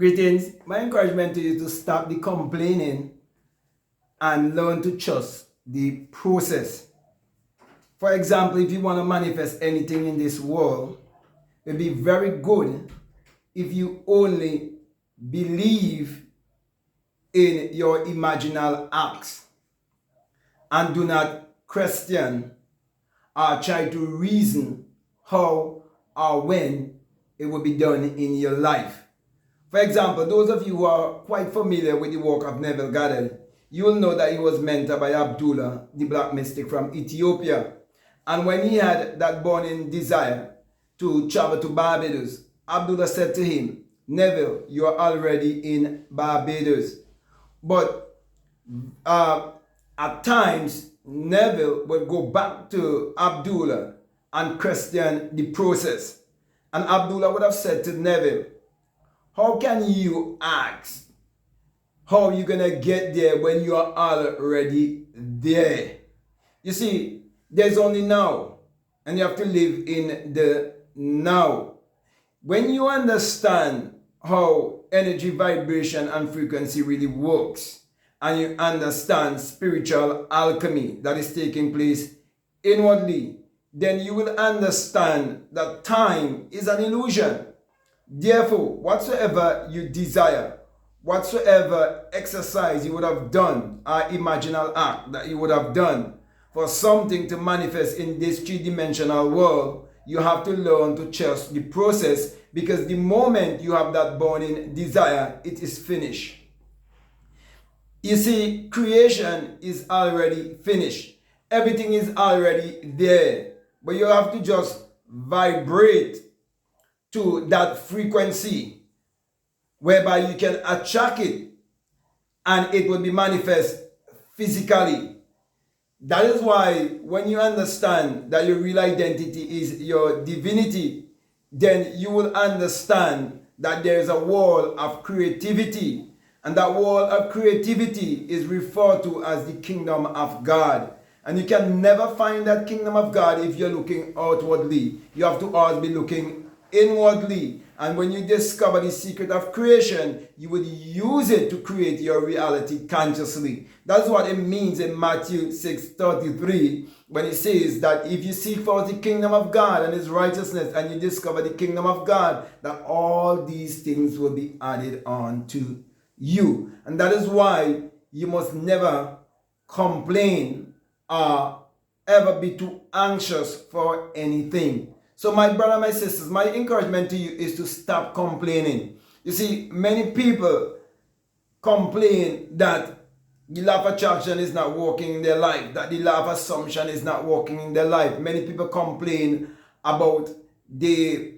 Greetings. My encouragement to you is to stop the complaining and learn to trust the process. For example, if you want to manifest anything in this world, it would be very good if you only believe in your imaginal acts and do not question or try to reason how or when it will be done in your life. For example, those of you who are quite familiar with the work of Neville Goddard, you will know that he was mentored by Abdullah, the black mystic from Ethiopia. And when he had that burning desire to travel to Barbados, Abdullah said to him, Neville, you are already in Barbados. But at times, Neville would go back to Abdullah and question the process. And Abdullah would have said to Neville, how can you ask how you're going to get there when you are already there? You see, there's only now, and you have to live in the now. When you understand how energy, vibration, and frequency really works, and you understand spiritual alchemy that is taking place inwardly, then you will understand that time is an illusion. Therefore, whatsoever you desire, whatsoever exercise you would have done, or imaginal act that you would have done for something to manifest in this three-dimensional world, you have to learn to trust the process, because the moment you have that burning desire, it is finished. You see, creation is already finished. Everything is already there. But you have to just vibrate to that frequency whereby you can attract it and it will be manifest physically. That is why when you understand that your real identity is your divinity, then you will understand that there is a wall of creativity, and that wall of creativity is referred to as the kingdom of God. And you can never find that kingdom of God if you're looking outwardly. You have to always be looking inwardly. And when you discover the secret of creation, you would use it to create your reality consciously. That's what it means in Matthew 6:33, when it says that if you seek first the kingdom of God and his righteousness, and you discover the kingdom of God, that all these things will be added on to you. And that is why you must never complain or ever be too anxious for anything. So my brother, my sisters, my encouragement to you is to stop complaining. You see, many people complain that the law of attraction is not working in their life, that the law of assumption is not working in their life. Many people complain about they,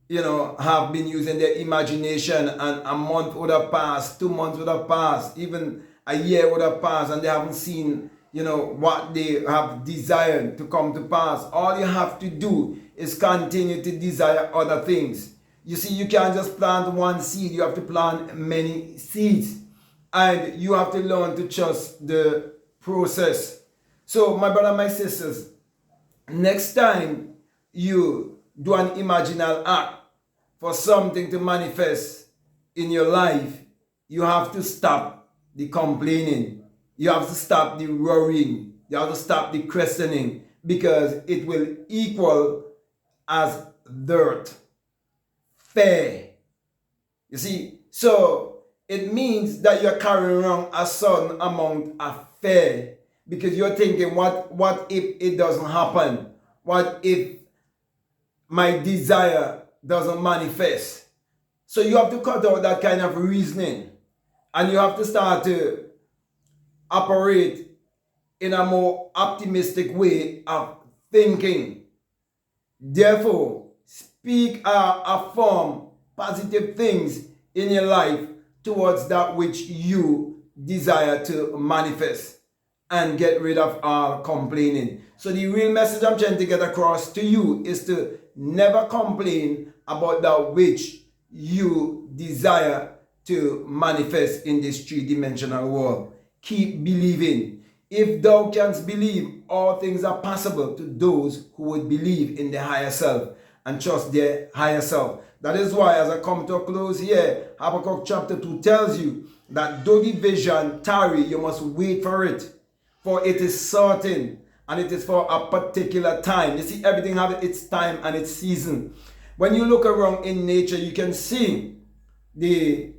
have been using their imagination, and a month would have passed, 2 months would have passed, even a year would have passed, and they haven't seen, what they have desired to come to pass. All you have to do is continue to desire other things. You see, you can't just plant one seed, you have to plant many seeds. And you have to learn to trust the process. So, my brother, my sisters, next time you do an imaginal act for something to manifest in your life, you have to stop the complaining. You have to stop the worrying. You have to stop the questioning, because it will equal as dirt. Fair. You see, so it means that you're carrying around a certain amount of fear, because you're thinking, what if it doesn't happen? What if my desire doesn't manifest? So you have to cut out that kind of reasoning, and you have to start to operate in a more optimistic way of thinking. Therefore, speak or affirm positive things in your life towards that which you desire to manifest, and get rid of all complaining. So the real message I'm trying to get across to you is to never complain about that which you desire to manifest in this three-dimensional world. Keep believing. If thou canst believe, all things are possible to those who would believe in the higher self and trust their higher self. That is why, as I come to a close here, Habakkuk chapter 2 tells you that though the vision tarry, you must wait for it. For it is certain, and it is for a particular time. You see, everything has its time and its season. When you look around in nature, you can see the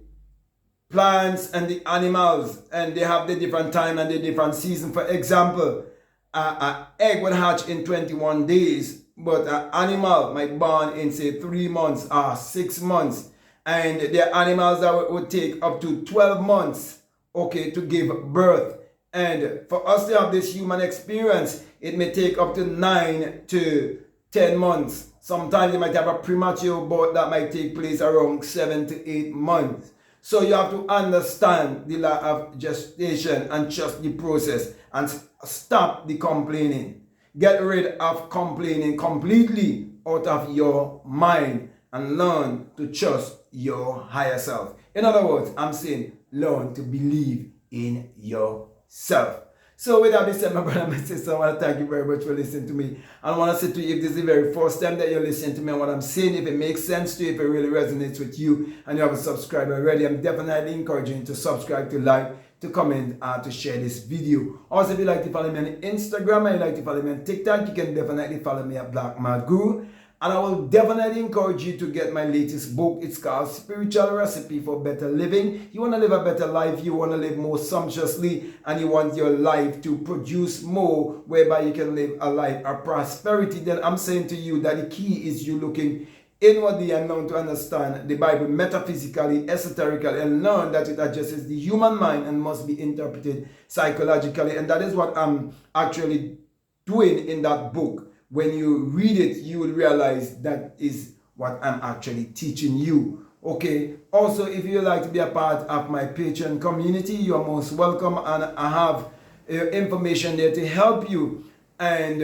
plants and the animals, and they have the different time and the different season. For example, an egg would hatch in 21 days, but an animal might born in, say, 3 months or 6 months. And there are animals that would take up to 12 months, okay, to give birth. And for us to have this human experience, it may take up to 9 to 10 months. Sometimes you might have a premature birth that might take place around 7 to 8 months. So you have to understand the law of gestation and trust the process and stop the complaining. Get rid of complaining completely out of your mind and learn to trust your higher self. In other words, I'm saying learn to believe in yourself. So with that being said, my brother and my sister, I want to thank you very much for listening to me. I want to say to you, if this is the very first time that you're listening to me and what I'm saying, if it makes sense to you, if it really resonates with you, and you haven't subscribed already, I'm definitely encouraging you to subscribe, to like, to comment, and to share this video. Also, if you'd like to follow me on Instagram and you'd like to follow me on TikTok, you can definitely follow me at Black Mad Guru. And I will definitely encourage you to get my latest book. It's called Spiritual Recipe for Better Living. You want to live a better life, you want to live more sumptuously, and you want your life to produce more, whereby you can live a life of prosperity. Then I'm saying to you that the key is you looking inwardly and learn to understand the Bible metaphysically, esoterically, and learn that it addresses the human mind and must be interpreted psychologically. And that is what I'm actually doing in that book. When you read it, you will realize that is what I'm actually teaching you. Okay. Also, if you like to be a part of my Patreon community, you are most welcome, and I have information there to help you. And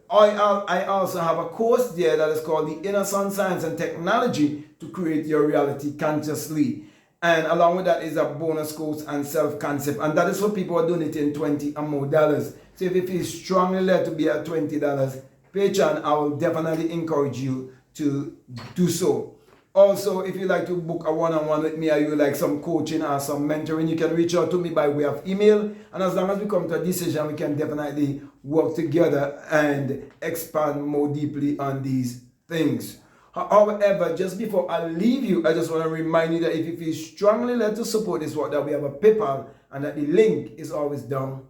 I also have a course there that is called the Inner Sun Science and Technology to Create Your Reality Consciously. And along with that is a bonus course and self-concept. And that is for people who are donating $20 or more. So if you feel strongly led to be at $20 Patreon, I will definitely encourage you to do so. Also, if you like to book a one-on-one with me, or you like some coaching or some mentoring, you can reach out to me by way of email. And as long as we come to a decision, we can definitely work together and expand more deeply on these things. However, just before I leave you, I just want to remind you that if you feel strongly led to support this work, that we have a PayPal, and that the link is always down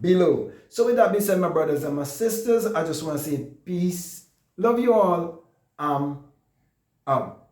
below. So with that being said, my brothers and my sisters, I just want to say peace. Love you all. Out.